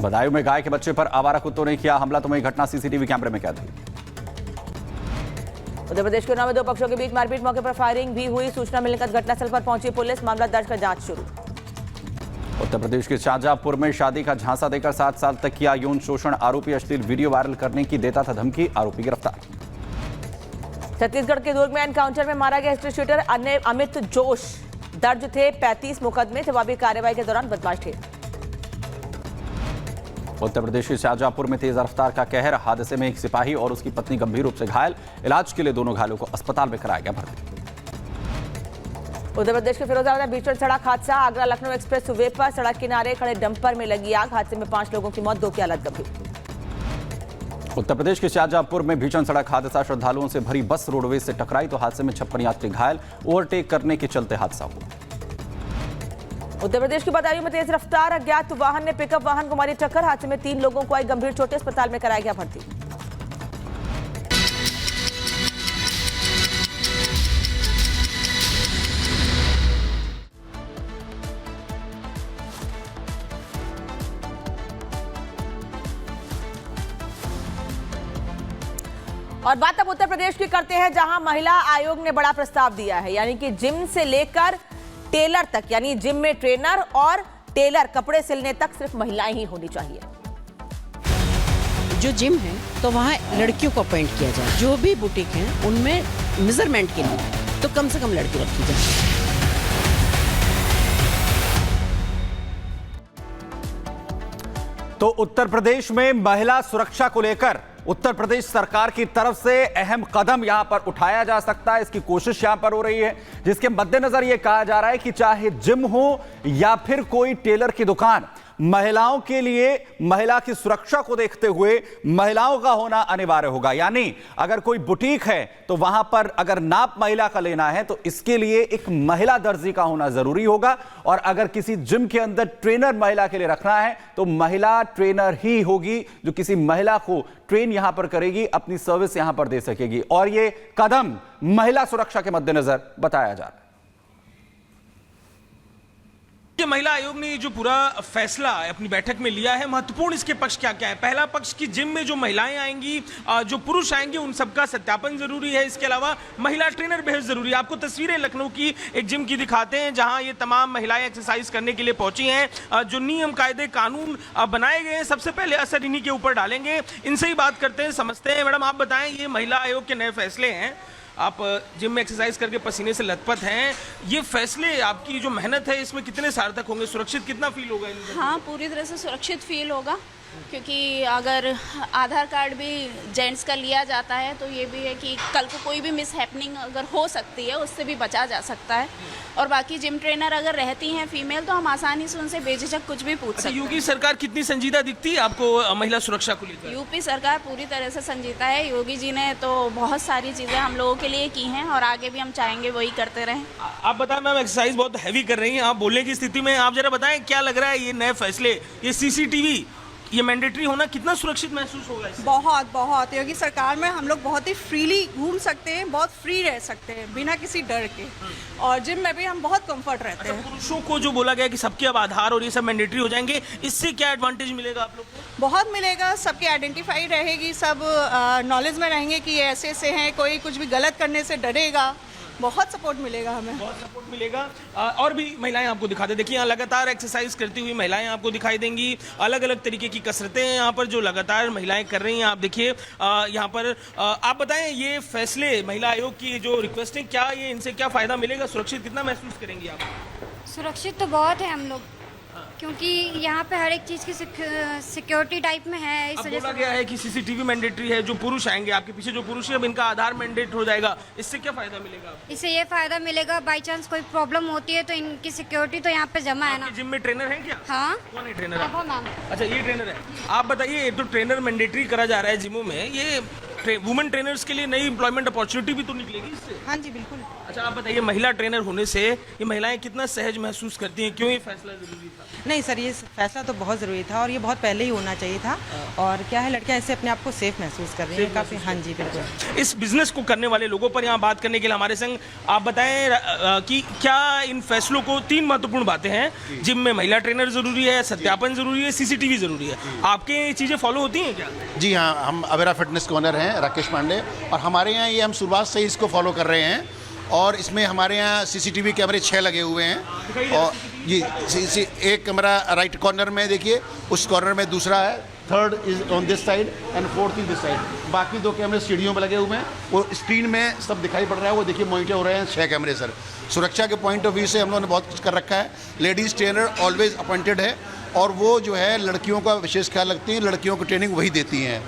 बदायूं में गाय के बच्चे पर आवारा कुत्तों ने किया हमला, तो वही घटना सीसीटीवी कैमरे में कैद हुई। उत्तर प्रदेश के उन्नाव में दो पक्षों के बीच मारपीट, मौके पर फायरिंग भी हुई। सूचना मिलने पर घटनास्थल पर पहुंची पुलिस, मामला दर्ज कर जांच शुरू। उत्तर प्रदेश के शाहजहांपुर में शादी का झांसा देकर 7 साल तक किया यौन शोषण, आरोपी अश्लील वीडियो वायरल करने की देता था धमकी, आरोपी गिरफ्तार। छत्तीसगढ़ के दुर्ग में एनकाउंटर में मारा गया हिस्ट्री शूटर अमित जोश, दर्ज थे 35 मुकदमे, जवाबी कार्रवाई के दौरान बदमाश थे। उत्तर प्रदेश के शाहजहांपुर में तेज रफ्तार का कहर, हादसे में एक सिपाही और उसकी पत्नी गंभीर रूप से घायल, इलाज के लिए दोनों घायलों को अस्पताल में कराया गया भर्ती। उत्तर प्रदेश के फिरोजाबाद में भीषण सड़क हादसा, आगरा लखनऊ एक्सप्रेस वे पर सड़क किनारे खड़े डंपर में लगी आग, हादसे में 5 लोगों की मौत, 2 की हालत गंभीर। उत्तर प्रदेश के शाहजहांपुर में भीषण सड़क हादसा, श्रद्धालुओं से भरी बस रोडवेज से टकराई तो हादसे में 56 यात्री घायल, ओवरटेक करने के चलते हादसा हुआ। उत्तर प्रदेश के बदायूं में तेज रफ्तार अज्ञात वाहन ने पिकअप वाहन को मारी टक्कर, हादसे में 3 लोगों को आई गंभीर चोटें, अस्पताल में कराया गया भर्ती। और बात अब उत्तर प्रदेश की करते हैं, जहां महिला आयोग ने बड़ा प्रस्ताव दिया है, यानी कि जिम से लेकर टेलर तक, यानी जिम में ट्रेनर और टेलर कपड़े सिलने तक सिर्फ महिलाएं ही होनी चाहिए। जो जिम है तो वहाँ लड़कियों को अपॉइंट किया जाए, जो भी बुटीक हैं उनमें मेजरमेंट के लिए तो कम से कम लड़की रखी जाए। तो उत्तर प्रदेश में महिला सुरक्षा को लेकर उत्तर प्रदेश सरकार की तरफ से अहम कदम यहां पर उठाया जा सकता है, इसकी कोशिश यहां पर हो रही है, जिसके मद्देनजर यह कहा जा रहा है कि चाहे जिम हो या फिर कोई टेलर की दुकान, महिलाओं के लिए महिला की सुरक्षा को देखते हुए महिलाओं का होना अनिवार्य होगा। यानी अगर कोई बुटीक है तो वहां पर अगर नाप महिला का लेना है तो इसके लिए एक महिला दर्जी का होना जरूरी होगा, और अगर किसी जिम के अंदर ट्रेनर महिला के लिए रखना है तो महिला ट्रेनर ही होगी जो किसी महिला को ट्रेन यहां पर करेगी, अपनी सर्विस यहां पर दे सकेगी। और यह कदम महिला सुरक्षा के मद्देनजर बताया जा रहा है। ये महिला आयोग ने जो पूरा फैसला अपनी बैठक में लिया है, महत्वपूर्ण इसके पक्ष क्या क्या है। पहला पक्ष कि जिम में जो महिलाएं आएंगी, जो पुरुष आएंगे, उन सबका सत्यापन जरूरी है। इसके अलावा महिला ट्रेनर बेहद जरूरी है। आपको तस्वीरें लखनऊ की एक जिम की दिखाते हैं, जहां ये तमाम महिलाएं एक्सरसाइज करने के लिए पहुंची हैं। जो नियम कायदे कानून बनाए गए हैं, सबसे पहले असर इन्हीं के ऊपर डालेंगे। इनसे ही बात करते हैं, समझते हैं। मैडम, आप बताएं, ये महिला आयोग के नए फैसले हैं, आप जिम में एक्सरसाइज करके पसीने से लथपथ हैं, ये फैसले, आपकी जो मेहनत है, इसमें कितने सार्थक होंगे? सुरक्षित कितना फील होगा? हाँ, पूरी तरह से सुरक्षित फील होगा, क्योंकि अगर आधार कार्ड भी जेंट्स का लिया जाता है तो ये भी है कि कल को कोई भी मिस हैपनिंग अगर हो सकती है, उससे भी बचा जा सकता है। और बाकी जिम ट्रेनर अगर रहती हैं फीमेल तो हम आसानी से उनसे बेझिझक कुछ भी पूछ सकते हैं। यूपी सरकार कितनी संजीदा दिखती है आपको महिला सुरक्षा को लेकर? यूपी सरकार पूरी तरह से संजीदा है। योगी जी ने तो बहुत सारी चीज़ें हम लोगों के लिए की हैं और आगे भी हम चाहेंगे वही करते रहें। आप बताएं मैम, एक्सरसाइज बहुत हैवी कर रही हैं आप, बोलने की स्थिति में आप जरा बताएं क्या लग रहा है ये नए फैसले, ये सीसीटीवी, ये मैंडेटरी होना कितना सुरक्षित महसूस होगा इससे? बहुत योगी सरकार में हम लोग बहुत ही फ्रीली घूम सकते हैं, बहुत फ्री रह सकते हैं बिना किसी डर के, और जिम में भी हम बहुत कंफर्ट रहते हैं। पुरुषों को जो बोला गया कि सबके अब आधार और ये सब मैंडेटरी हो जाएंगे, इससे क्या एडवांटेज मिलेगा आप लोग को? बहुत मिलेगा, सबकी आइडेंटिफाई रहेगी, सब नॉलेज में रहेंगे कि ये ऐसे ऐसे हैं, कोई कुछ भी गलत करने से डरेगा। बहुत सपोर्ट मिलेगा हमें, बहुत सपोर्ट मिलेगा। और भी महिलाएं आपको दिखाते, देखिए यहाँ लगातार एक्सरसाइज करती हुई महिलाएं आपको दिखाई देंगी। अलग अलग तरीके की कसरतें हैं यहाँ पर जो लगातार महिलाएं कर रही हैं। आप देखिए यहाँ पर, आप बताएं ये फैसले महिला आयोग की जो रिक्वेस्ट है, क्या ये इनसे क्या फ़ायदा मिलेगा? सुरक्षित कितना महसूस करेंगी आप? सुरक्षित तो बहुत है हम लोग, क्योंकि यहाँ पे हर एक चीज़ की सिक्योरिटी टाइप में है। इस वजह से बोला गया है कि सीसीटीवी मैंडेटरी है, जो पुरुष आएंगे आपके पीछे, जो पुरुष है, अब इनका आधार मैंडेट हो जाएगा। इससे क्या फायदा मिलेगा? इससे ये फायदा मिलेगा, बाई चांस कोई प्रॉब्लम होती है तो इनकी सिक्योरिटी तो यहाँ पे जमा है ना। जिम में ट्रेनर है क्या? हाँ। कौन है ट्रेनर? मैम। अच्छा, ये ट्रेनर है। आप बताइए, तो ट्रेनर मैंडेटरी करा जा रहा है जिमों में, ये वुमेन ट्रेनर्स के लिए नई एम्प्लॉयमेंट अपॉर्चुनिटी भी तो निकलेगी इससे। हाँ जी बिल्कुल। अच्छा आप बताइए, महिला ट्रेनर होने से ये महिलाएं कितना सहज महसूस करती हैं, क्यों ये फैसला जरूरी था? नहीं सर, ये फैसला तो बहुत ज़रूरी था और ये बहुत पहले ही होना चाहिए था। और क्या है, लड़कियां ऐसे अपने आप को सेफ महसूस कर रही हैं काफ़ी। हाँ जी बिल्कुल। इस बिजनेस को करने वाले लोगों पर यहाँ बात करने के लिए हमारे संग आप बताएं कि क्या इन फैसलों को, 3 महत्वपूर्ण बातें हैं, जिम में महिला ट्रेनर जरूरी है, सत्यापन जरूरी है, सीसीटीवी जरूरी है, आपके ये चीजें फॉलो होती हैं क्या? जी हाँ, हम अवेरा फिटनेस के ओनर हैं राकेश पांडे, और हमारे यहाँ ये हम शुरुआत से ही इसको फॉलो कर रहे हैं। और इसमें हमारे यहाँ सीसीटीवी कैमरे 6 लगे हुए हैं। और ये एक कैमरा राइट कॉर्नर में देखिए, उस कॉर्नर में दूसरा है, third is on this side and fourth is this side. बाकी 2 कैमरे सीढ़ियों पर लगे हुए हैं, वो स्क्रीन में सब दिखाई पड़ रहा है, वो देखिए मॉनिटर हो रहे हैं 6 कैमरे सर। सुरक्षा के पॉइंट ऑफ व्यू से हम लोगों ने बहुत कुछ कर रखा है। लेडीज़ ट्रेनर ऑलवेज अपॉइंटेड है, और वो जो है लड़कियों का विशेष ख्याल रखती हैं, लड़कियों को ट्रेनिंग वही देती हैं।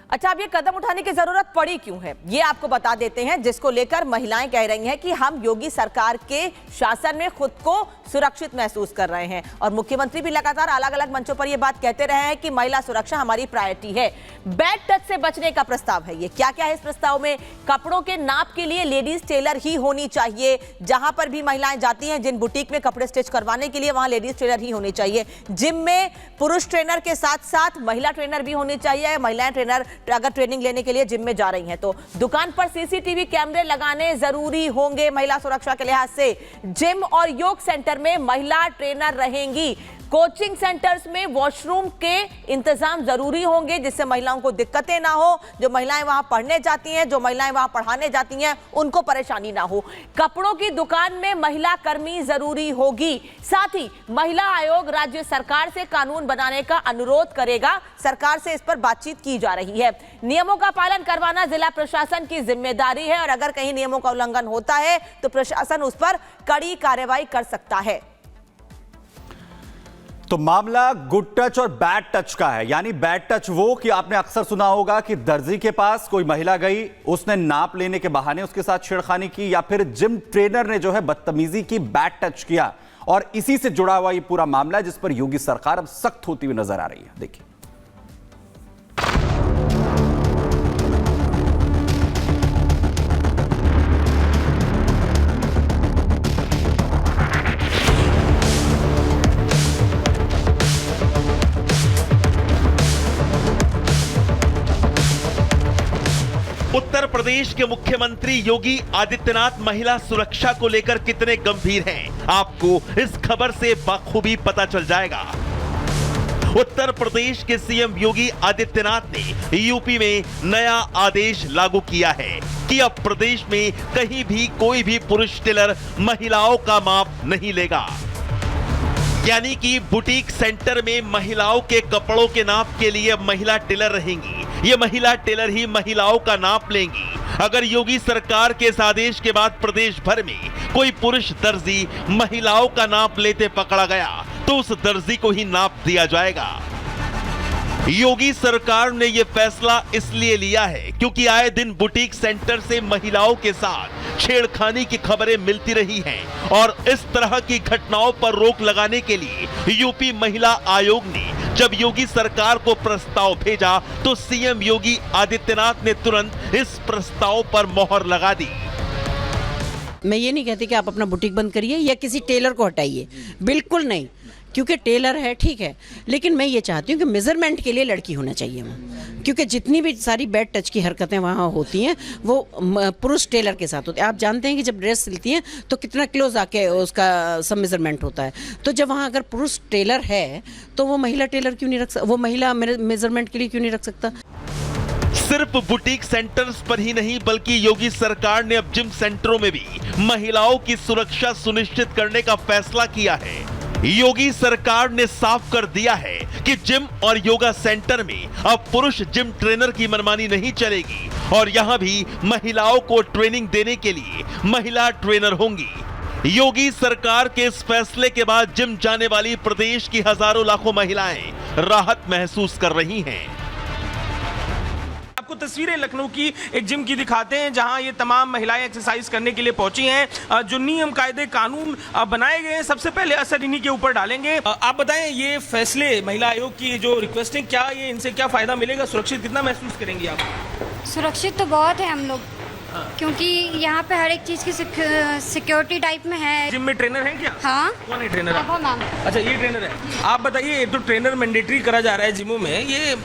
अच्छा, अब ये कदम उठाने की जरूरत पड़ी क्यों है, ये आपको बता देते हैं, जिसको लेकर महिलाएं कह रही हैं कि हम योगी सरकार के शासन में खुद को सुरक्षित महसूस कर रहे हैं। और मुख्यमंत्री भी लगातार अलग अलग मंचों पर यह बात कहते रहे हैं कि महिला सुरक्षा हमारी प्रायोरिटी है। बैड टच से बचने का प्रस्ताव है ये। क्या क्या है इस प्रस्ताव में? कपड़ों के नाप के लिए लेडीज टेलर ही होनी चाहिए। जहां पर भी महिलाएं जाती हैं, जिन बुटीक में कपड़े स्टिच करवाने के लिए, वहां लेडीज टेलर ही होनी चाहिए। जिम में पुरुष ट्रेनर के साथ साथ महिला ट्रेनर भी होनी चाहिए। महिलाएं ट्रेनर अगर ट्रेनिंग लेने के लिए जिम में जा रही हैं तो दुकान पर सीसीटीवी कैमरे लगाने जरूरी होंगे महिला सुरक्षा के लिहाज से। जिम और योग सेंटर में महिला ट्रेनर रहेंगी। कोचिंग सेंटर्स में वॉशरूम के इंतजाम जरूरी होंगे, जिससे महिलाओं को दिक्कतें ना हो। जो महिलाएं वहां पढ़ने जाती हैं, जो महिलाएं वहां पढ़ाने जाती हैं, उनको परेशानी ना हो। कपड़ों की दुकान में महिला कर्मी जरूरी होगी। साथ ही महिला आयोग राज्य सरकार से कानून बनाने का अनुरोध करेगा। सरकार से इस पर बातचीत की जा रही है। नियमों का पालन करवाना जिला प्रशासन की जिम्मेदारी है, और अगर कहीं नियमों का उल्लंघन होता है तो प्रशासन उस पर कड़ी कार्रवाई कर सकता है। तो मामला गुड टच और बैड टच का है। यानी बैड टच वो कि आपने अक्सर सुना होगा कि दर्जी के पास कोई महिला गई, उसने नाप लेने के बहाने उसके साथ छेड़खानी की, या फिर जिम ट्रेनर ने जो है बदतमीजी की, बैड टच किया। और इसी से जुड़ा हुआ ये पूरा मामला है, जिस पर योगी सरकार अब सख्त होती हुई नजर आ रही है। देखिए, उत्तर प्रदेश के मुख्यमंत्री योगी आदित्यनाथ महिला सुरक्षा को लेकर कितने गंभीर हैं, आपको इस खबर से बखूबी पता चल जाएगा। उत्तर प्रदेश के सीएम योगी आदित्यनाथ ने यूपी में नया आदेश लागू किया है कि अब प्रदेश में कहीं भी कोई भी पुरुष टेलर महिलाओं का माप नहीं लेगा। यानी कि बुटीक सेंटर में महिलाओं के कपड़ों के नाप के लिए महिला टेलर रहेंगी। ये महिला टेलर ही महिलाओं का नाप लेंगी। अगर योगी सरकार के इस आदेश के बाद प्रदेश भर में कोई पुरुष दर्जी महिलाओं का नाप लेते पकड़ा गया तो उस दर्जी को ही नाप दिया जाएगा। योगी सरकार ने यह फैसला इसलिए लिया है क्योंकि आए दिन बुटीक सेंटर से महिलाओं के साथ छेड़खानी की खबरें मिलती रही हैं और इस तरह की घटनाओं पर रोक लगाने के लिए यूपी महिला आयोग ने जब योगी सरकार को प्रस्ताव भेजा तो सीएम योगी आदित्यनाथ ने तुरंत इस प्रस्ताव पर मोहर लगा दी। मैं ये नहीं कहती कि आप अपना बुटीक बंद करिए या किसी टेलर को हटाइए, बिल्कुल नहीं, क्योंकि टेलर है ठीक है, लेकिन मैं ये चाहती हूँ कि मेजरमेंट के लिए लड़की होना चाहिए वहाँ, क्योंकि जितनी भी सारी बैड टच की हरकतें वहाँ होती हैं वो पुरुष टेलर के साथ होती है। आप जानते हैं कि जब ड्रेस सिलती हैं तो कितना क्लोज आके उसका सब मेजरमेंट होता है, तो जब वहाँ अगर पुरुष टेलर है तो वो महिला टेलर क्यों नहीं रख सकता, वो महिला मेजरमेंट के लिए क्यों नहीं रख सकता। सिर्फ बुटीक सेंटर्स पर ही नहीं बल्कि योगी सरकार ने अब जिम सेंटरों में भी महिलाओं की सुरक्षा सुनिश्चित करने का फैसला किया है। योगी सरकार ने साफ कर दिया है कि जिम और योगा सेंटर में अब पुरुष जिम ट्रेनर की मनमानी नहीं चलेगी और यहां भी महिलाओं को ट्रेनिंग देने के लिए महिला ट्रेनर होंगी। योगी सरकार के इस फैसले के बाद जिम जाने वाली प्रदेश की हजारों लाखों महिलाएं राहत महसूस कर रही हैं। आपको आपको तस्वीरें लखनऊ की एक जिम की दिखाते हैं, जहां ये तमाम महिलाएं एक्सरसाइज करने के लिए पहुंची हैं। जो नियम कायदे कानून बनाए गए हैं, सबसे पहले असर इन्हीं के ऊपर डालेंगे। आप बताएं, ये फैसले महिला आयोग की जो रिक्वेस्ट है, क्या ये इनसे क्या फायदा मिलेगा? सुरक्षित कितना महसूस करेंगी आप? सुरक्षित तो बहुत है हम लोग, क्योंकि यहाँ पे हर एक चीज़ की सिक्योरिटी टाइप में है। जिम में ट्रेनर है क्या? हाँ। कौन है ट्रेनर? प्रभा मैम। अच्छा, ये ट्रेनर है। आप बताइए, एक तो ट्रेनर मैंडेटरी करा जा रहा है जिमों में, ये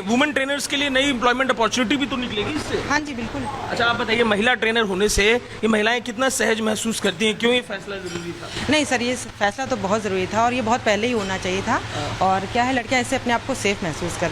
वुमेन ट्रेनर्स के लिए नई एम्प्लॉयमेंट अपॉर्चुनिटी भी तो निकलेगी इससे? हाँ जी बिल्कुल। अच्छा, आप बताइए, महिला ट्रेनर होने से ये महिलाएं कितना सहज महसूस करती हैं? क्यों ये फैसला जरूरी था? नहीं सर, ये फैसला तो बहुत ज़रूरी था और ये बहुत पहले ही होना चाहिए था। और क्या है, लड़कियाँ इससे अपने आप को सेफ महसूस कर रही हैं।